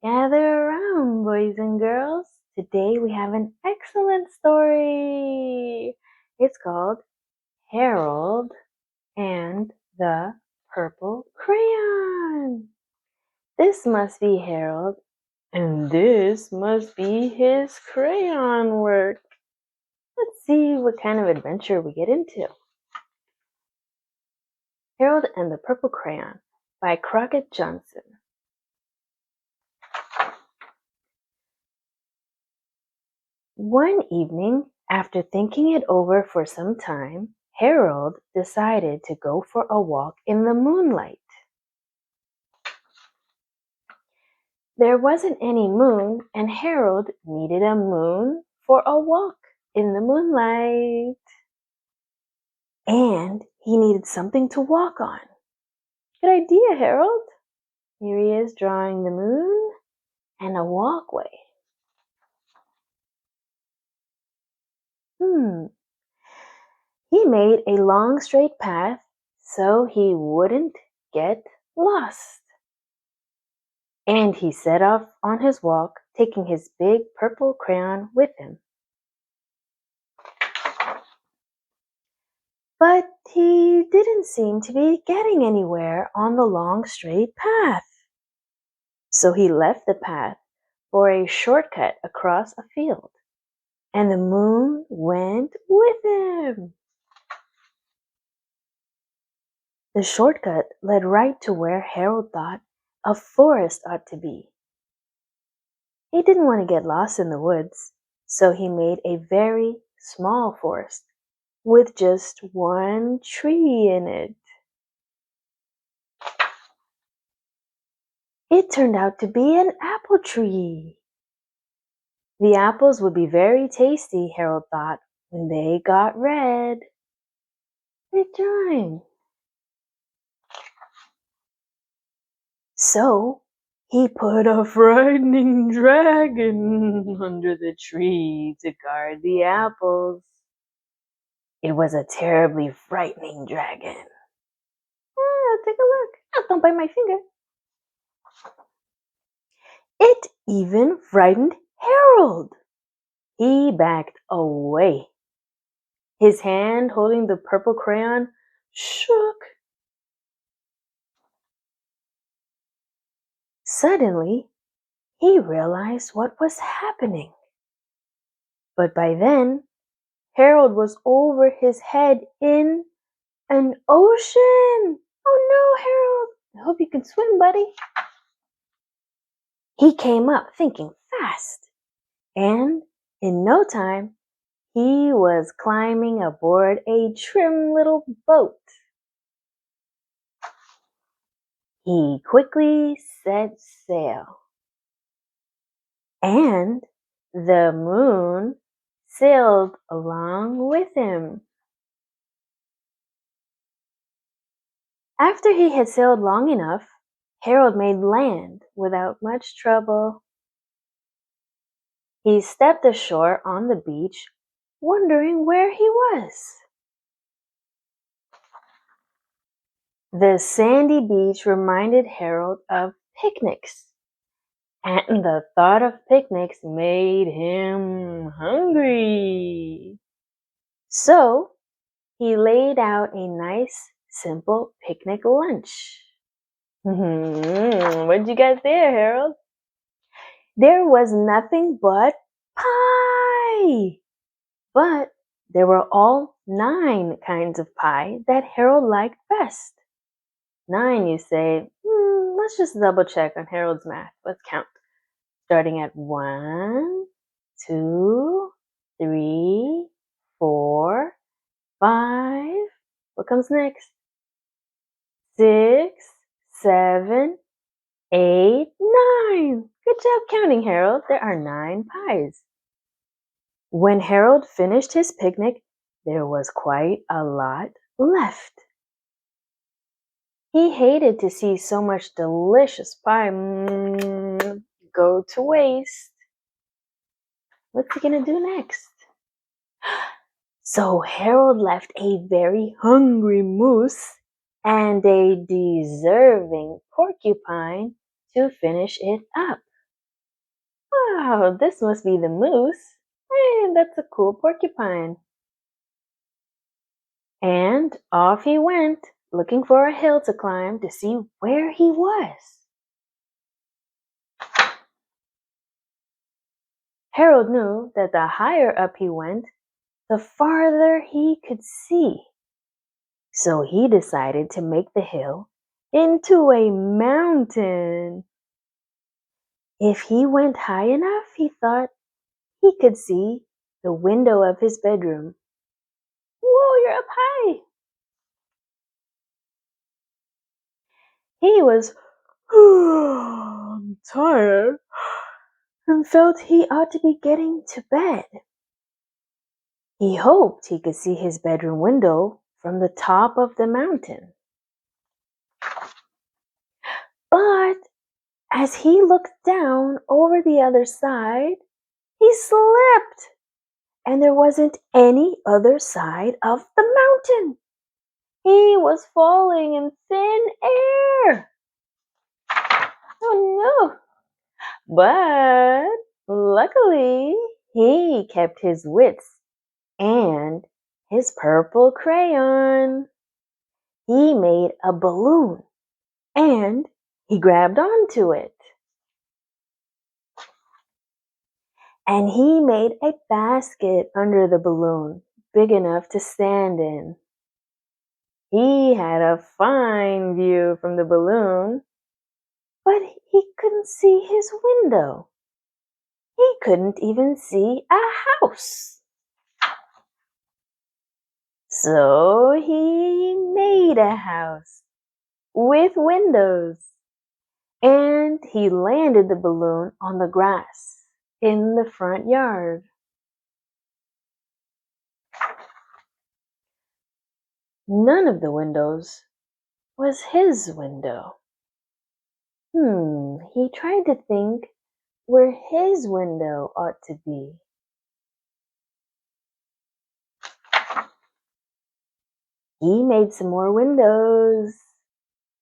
Gather around, boys and girls. Today we have an excellent story. It's called Harold and the Purple Crayon. This must be Harold, and this must be his crayon work. Let's see what kind of adventure we get into. Harold and the Purple Crayon by Crockett Johnson. One evening, after thinking it over for some time, Harold decided to go for a walk in the moonlight. There wasn't any moon, and Harold needed a moon for a walk in the moonlight. And he needed something to walk on. Good idea, Harold. Here he is drawing the moon and a walkway. He made a long straight path so he wouldn't get lost. And he set off on his walk, taking his big purple crayon with him. But he didn't seem to be getting anywhere on the long straight path. So he left the path for a shortcut across a field, and the moon went with him. The shortcut led right to where Harold thought a forest ought to be. He didn't want to get lost in the woods, so he made a very small forest with just one tree in it. It turned out to be an apple tree. The apples would be very tasty, Harold thought, when they got red. Great drawing. So he put a frightening dragon under the tree to guard the apples. It was a terribly frightening dragon. Take a look. Oh, don't bite my finger. It even frightened Harold. He backed away. His hand holding the purple crayon shook. Suddenly, he realized what was happening. But by then, Harold was over his head in an ocean. Oh no, Harold. I hope you can swim, buddy. He came up thinking fast, and in no time, he was climbing aboard a trim little boat. He quickly set sail, and the moon sailed along with him. After he had sailed long enough, Harold made land without much trouble. He stepped ashore on the beach, wondering where he was. The sandy beach reminded Harold of picnics, and the thought of picnics made him hungry. So he laid out a nice, simple picnic lunch. What'd you got there, Harold? There was nothing but pie. But there were all 9 kinds of pie that Harold liked best. 9, you say? Let's just double check on Harold's math. Let's count. Starting at 1, 2, 3, 4, 5. What comes next? 6, 7, 8, 9. Good job counting, Harold. There are 9 pies. When Harold finished his picnic, there was quite a lot left. He hated to see so much delicious pie go to waste. What's he gonna do next? So Harold left a very hungry moose and a deserving porcupine to finish it up. Wow, this must be the moose. Hey, that's a cool porcupine. And off he went, looking for a hill to climb to see where he was. Harold knew that the higher up he went, the farther he could see. So he decided to make the hill into a mountain. If he went high enough, he thought he could see the window of his bedroom. Whoa, you're up high! He was tired and felt he ought to be getting to bed. He hoped he could see his bedroom window from the top of the mountain. But as he looked down over the other side, he slipped, and there wasn't any other side of the mountain. He was falling in thin air. Oh no! But luckily, he kept his wits and his purple crayon. He made a balloon and he grabbed onto it. And he made a basket under the balloon big enough to stand in. He had a fine view from the balloon, but he couldn't see his window. He couldn't even see a house. So he made a house with windows, and he landed the balloon on the grass in the front yard. None of the windows was his window. He tried to think where his window ought to be. He made some more windows.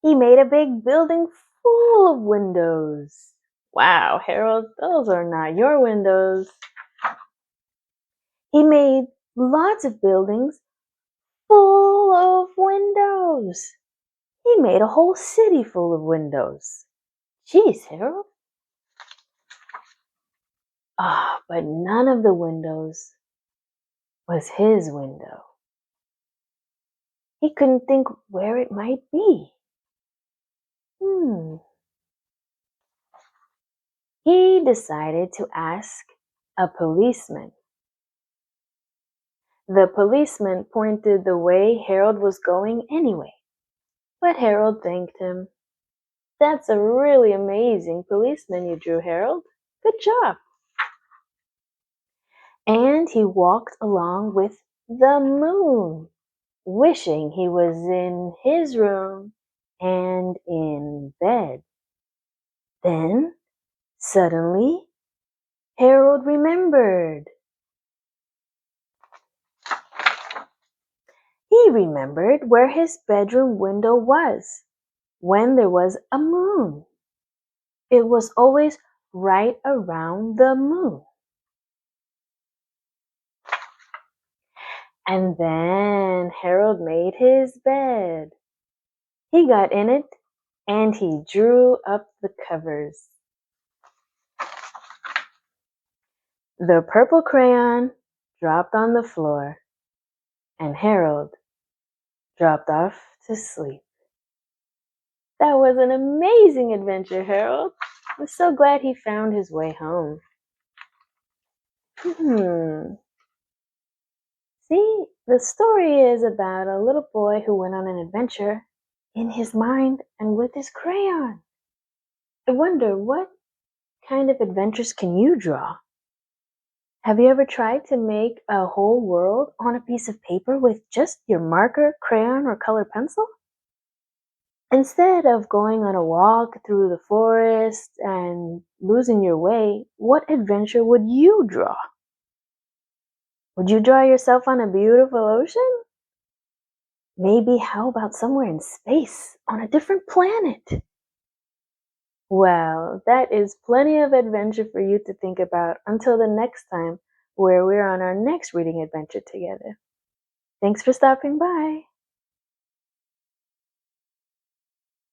He made a big building full of windows. Wow, Harold, those are not your windows. He made lots of buildings full of windows. He made a whole city full of windows. Jeez, Harold. But none of the windows was his window. He couldn't think where it might be. He decided to ask a policeman. The policeman pointed the way Harold was going anyway, but Harold thanked him. That's a really amazing policeman you drew, Harold. Good job. And he walked along with the moon, wishing he was in his room and in bed. Then, suddenly, Harold remembered. He remembered where his bedroom window was when there was a moon. It was always right around the moon. And then Harold made his bed. He got in it and he drew up the covers. The purple crayon dropped on the floor and Harold dropped off to sleep. That was an amazing adventure, Harold. I'm so glad he found his way home. See, the story is about a little boy who went on an adventure in his mind and with his crayon. I wonder, what kind of adventures can you draw? Have you ever tried to make a whole world on a piece of paper with just your marker, crayon, or colored pencil? Instead of going on a walk through the forest and losing your way, what adventure would you draw? Would you draw yourself on a beautiful ocean? Maybe how about somewhere in space, on a different planet? Well, that is plenty of adventure for you to think about until the next time where we're on our next reading adventure together. Thanks for stopping by.